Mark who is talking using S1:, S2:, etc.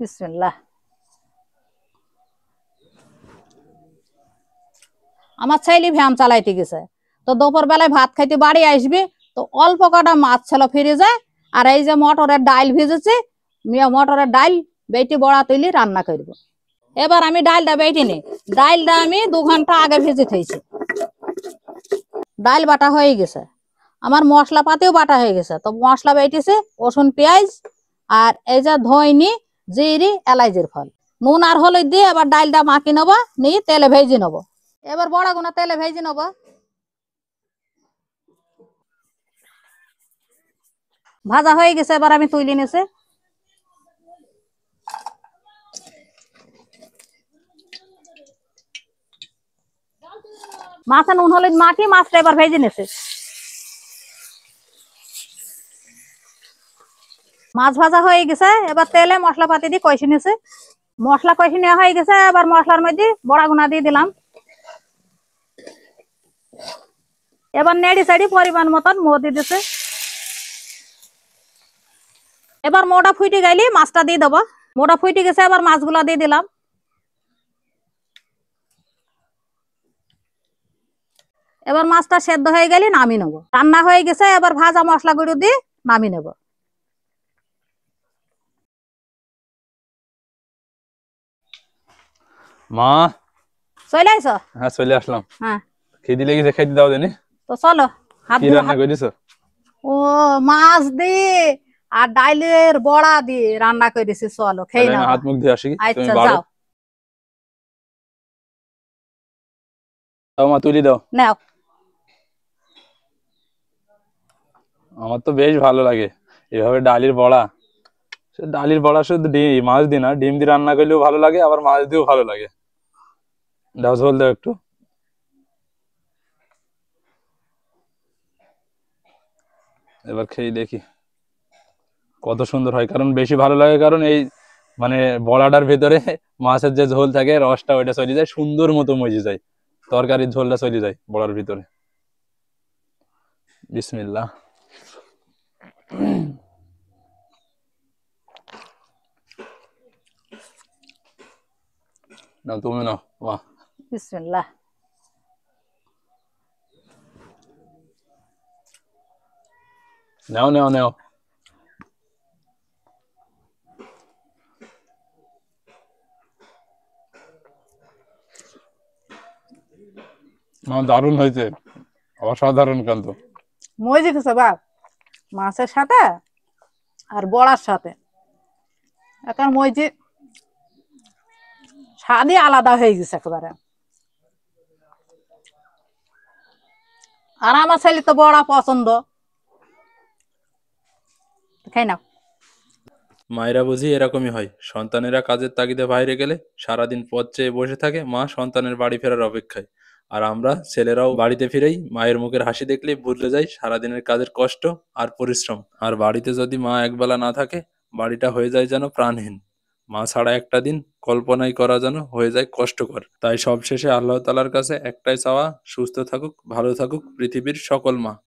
S1: বিসমিল্লাহ। আমার ছেলে ভ্যান চালাইতে গেছে, তো দুপুর বেলায় ভাত খাইতে বাড়ি আসবে, তো অল্প কটা মাছ ছিল ফিরে যায়। আর এই যে মটরের ডাইল ভিজেছে, মটরের ডাইল বেটে বড়া তৈলি রান্না করব। এবার আমি ডাইলটা বেটে নি, ডাইলটা আমি 2 ঘন্টা আগে ভেজে থেয়েছি। ডাইল বাটা হয়ে গেছে, আমার মশলা পাতিও বাটা হয়ে গেছে। তো মশলা বেটেছে রসুন পেঁয়াজ আর এই যে ধইনি জিরি এলাইচের ফল, নুন আর হলুদ দিয়ে এবার ডাইলটা মাখি নেবো, নিয়ে তেলে ভেজে নেবো। এবার বড়াগুনা তেলে ভেজে নেবো। ভাজা হয়ে গেছে, এবার আমি তুলে নিয়েছি। মাছে নুন হলুদ মাখি মাছটা এবার ভেজে নিয়েছে। মাছ ভাজা হয়ে গেছে, এবার তেলে মশলা পাতি দিয়ে কষে নিয়েছে। মশলা কষে নেওয়া হয়ে গেছে, এবার মশলার মধ্যে বড়াগুনা দিয়ে দিলাম। এবার নেড়ি সাইডি পরিমাণ মতন মো দিয়ে দিছে। এবার মোটা ফুটে গেলে মাছটা দিয়ে দেবো। মোটা ফুটে গেছে, এবার মাছগুলা দিয়ে দিলাম। এবার মাছটা সেদ্ধ হয়ে গেলে নামিয়ে নেবো। রান্না হয়ে গেছে, এবার ভাজা মশলা গুঁড়ো দিয়ে নামিয়ে নেবো।
S2: মা,
S1: চলে আইসো?
S2: হ্যাঁ চলে আসলাম।
S1: হ্যাঁ,
S2: খিদি লেগেছে, খাইতে দাও দেনি।
S1: তো চলো। হাত
S2: কি রান্না করেছো?
S1: ও মাছ দিয়ে আর ডাইলের বড়া দিয়ে রান্না করেছি, চলো খেয়ে নাও।
S2: হাত মুখ দিয়ে আসি, তুমি
S1: আচ্ছা
S2: বাড়ো।
S1: যাও।
S2: দাও মা, তুলি দাও।
S1: নাও।
S2: আমার তো বেশ ভালো লাগে এভাবে ডালির বড়া। ডালির বড়া শুধু ডিম মাছ দিয়ে না, ডিম দিয়ে রান্না করলেও ভালো লাগে, আবার মাছ দিয়েও ভালো লাগে। দাও, ঝোল দাও একটু। এবার খেয়ে দেখি কত সুন্দর হয়, কারণ বেশি ভালো লাগে, কারণ এই মানে বড়াটার ভেতরে মাছের যে ঝোল থাকে, রসটা ওইটা চলে যায়, সুন্দর মতো মজে যায়, তরকারির ঝোলটা চলে যায় বড়ার ভিতরে। বিসমিল্লাহ। নাও, তুমি নাও। বাহ,
S1: বিসমিল্লাহ।
S2: নাও নাও নাও। দারুণ হয়েছে, অসাধারণ কান্ত।
S1: মজে গেছে বাপ, মাছের সাথে আর বড়ার সাথে। এখন মজে স্বাদই আলাদা হয়ে গেছে একেবারে। আর আমার ছেলে তো বড়া পছন্দ, খাই নাও।
S2: মায়েরা বুঝি এরকমই হয়, সন্তানেরা কাজের তাগিদে বাইরে গেলে সারাদিন পথ চেয়ে বসে থাকে মা সন্তানের বাড়ি ফেরার অপেক্ষায়। আর আমরা ছেলেরাও বাড়িতে ফিরেই মায়ের মুখের হাসি দেখলেই ভুলে যাই সারাদিনের কাজের কষ্ট আর পরিশ্রম। আর বাড়িতে যদি মা একবেলা না থাকে, বাড়িটা হয়ে যায় যেন প্রাণহীন। মা ছাড়া একটা দিন কল্পনাই করা যেন হয়ে যায় কষ্টকর। তাই সবশেষে আল্লাহ তাআলার কাছে একটাই চাওয়া, সুস্থ থাকুক, ভালো থাকুক পৃথিবীর সকল মা।